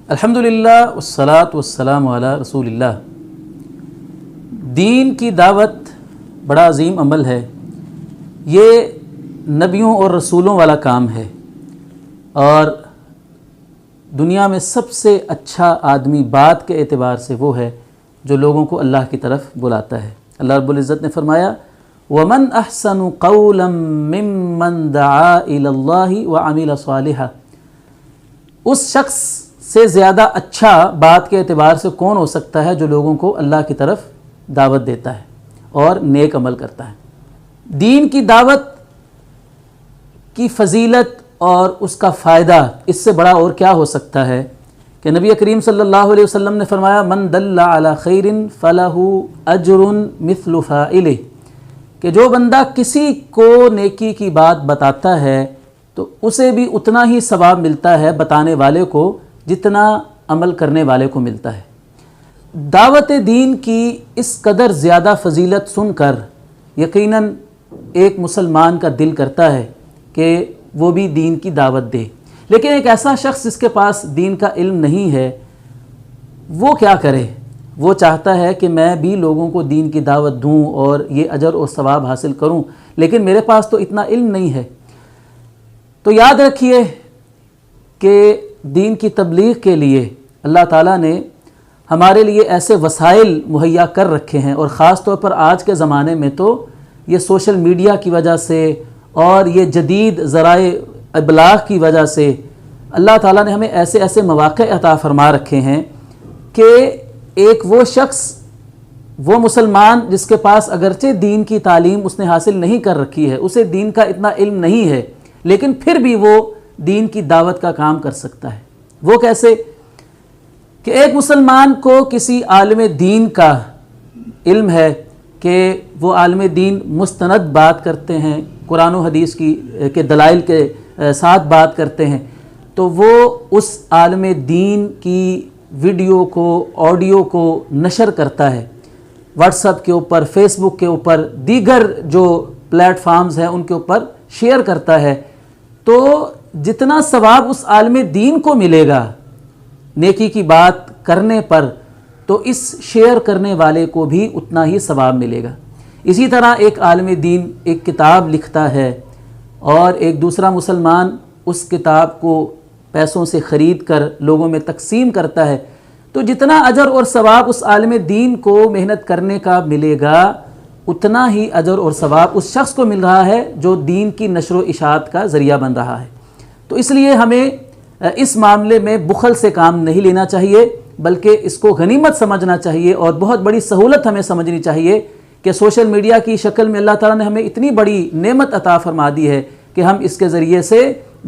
الحمدللہ والصلاۃ والسلام علی رسول اللہ۔ دین کی دعوت بڑا عظیم عمل ہے، یہ نبیوں اور رسولوں والا کام ہے، اور دنیا میں سب سے اچھا آدمی بات کے اعتبار سے وہ ہے جو لوگوں کو اللہ کی طرف بلاتا ہے۔ اللہ رب العزت نے فرمایا وَمَنْ أَحْسَنُ قَوْلًا مِّمَّنْ دَعَا إِلَى اللَّهِ وَعَمِلَ صَالِحًا، اس شخص سے زیادہ اچھا بات کے اعتبار سے کون ہو سکتا ہے جو لوگوں کو اللہ کی طرف دعوت دیتا ہے اور نیک عمل کرتا ہے۔ دین کی دعوت کی فضیلت اور اس کا فائدہ اس سے بڑا اور کیا ہو سکتا ہے کہ نبی کریم صلی اللہ علیہ وسلم نے فرمایا من دل علی خیر فلہ اجر مثل فاعلہ، کہ جو بندہ کسی کو نیکی کی بات بتاتا ہے تو اسے بھی اتنا ہی ثواب ملتا ہے بتانے والے کو جتنا عمل کرنے والے کو ملتا ہے۔ دعوت دین کی اس قدر زیادہ فضیلت سن کر یقیناً ایک مسلمان کا دل کرتا ہے کہ وہ بھی دین کی دعوت دے، لیکن ایک ایسا شخص جس کے پاس دین کا علم نہیں ہے وہ کیا کرے؟ وہ چاہتا ہے کہ میں بھی لوگوں کو دین کی دعوت دوں اور یہ اجر اور ثواب حاصل کروں، لیکن میرے پاس تو اتنا علم نہیں ہے۔ تو یاد رکھیے کہ دین کی تبلیغ کے لیے اللہ تعالیٰ نے ہمارے لیے ایسے وسائل مہیا کر رکھے ہیں، اور خاص طور پر آج کے زمانے میں تو یہ سوشل میڈیا کی وجہ سے اور یہ جدید ذرائع ابلاغ کی وجہ سے اللہ تعالیٰ نے ہمیں ایسے ایسے مواقع عطا فرما رکھے ہیں کہ ایک وہ شخص، وہ مسلمان جس کے پاس اگرچہ دین کی تعلیم اس نے حاصل نہیں کر رکھی ہے، اسے دین کا اتنا علم نہیں ہے، لیکن پھر بھی وہ دین کی دعوت کا کام کر سکتا ہے۔ وہ کیسے؟ کہ ایک مسلمان کو کسی عالم دین کا علم ہے کہ وہ عالم دین مستند بات کرتے ہیں، قرآن و حدیث کے دلائل کے ساتھ بات کرتے ہیں، تو وہ اس عالم دین کی ویڈیو کو، آڈیو کو نشر کرتا ہے، واٹس ایپ کے اوپر، فیس بک کے اوپر، دیگر جو پلیٹ فارمز ہیں ان کے اوپر شیئر کرتا ہے، تو جتنا ثواب اس عالم دین کو ملے گا نیکی کی بات کرنے پر، تو اس شیئر کرنے والے کو بھی اتنا ہی ثواب ملے گا۔ اسی طرح ایک عالم دین ایک کتاب لکھتا ہے اور ایک دوسرا مسلمان اس کتاب کو پیسوں سے خرید کر لوگوں میں تقسیم کرتا ہے، تو جتنا اجر اور ثواب اس عالم دین کو محنت کرنے کا ملے گا اتنا ہی اجر اور ثواب اس شخص کو مل رہا ہے جو دین کی نشر و اشاعت کا ذریعہ بن رہا ہے۔ تو اس لیے ہمیں اس معاملے میں بخل سے کام نہیں لینا چاہیے، بلکہ اس کو غنیمت سمجھنا چاہیے اور بہت بڑی سہولت ہمیں سمجھنی چاہیے کہ سوشل میڈیا کی شکل میں اللہ تعالیٰ نے ہمیں اتنی بڑی نعمت عطا فرما دی ہے کہ ہم اس کے ذریعے سے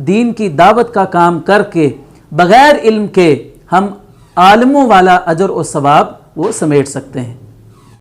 دین کی دعوت کا کام کر کے بغیر علم کے ہم عالموں والا اجر و ثواب وہ سمیٹ سکتے ہیں۔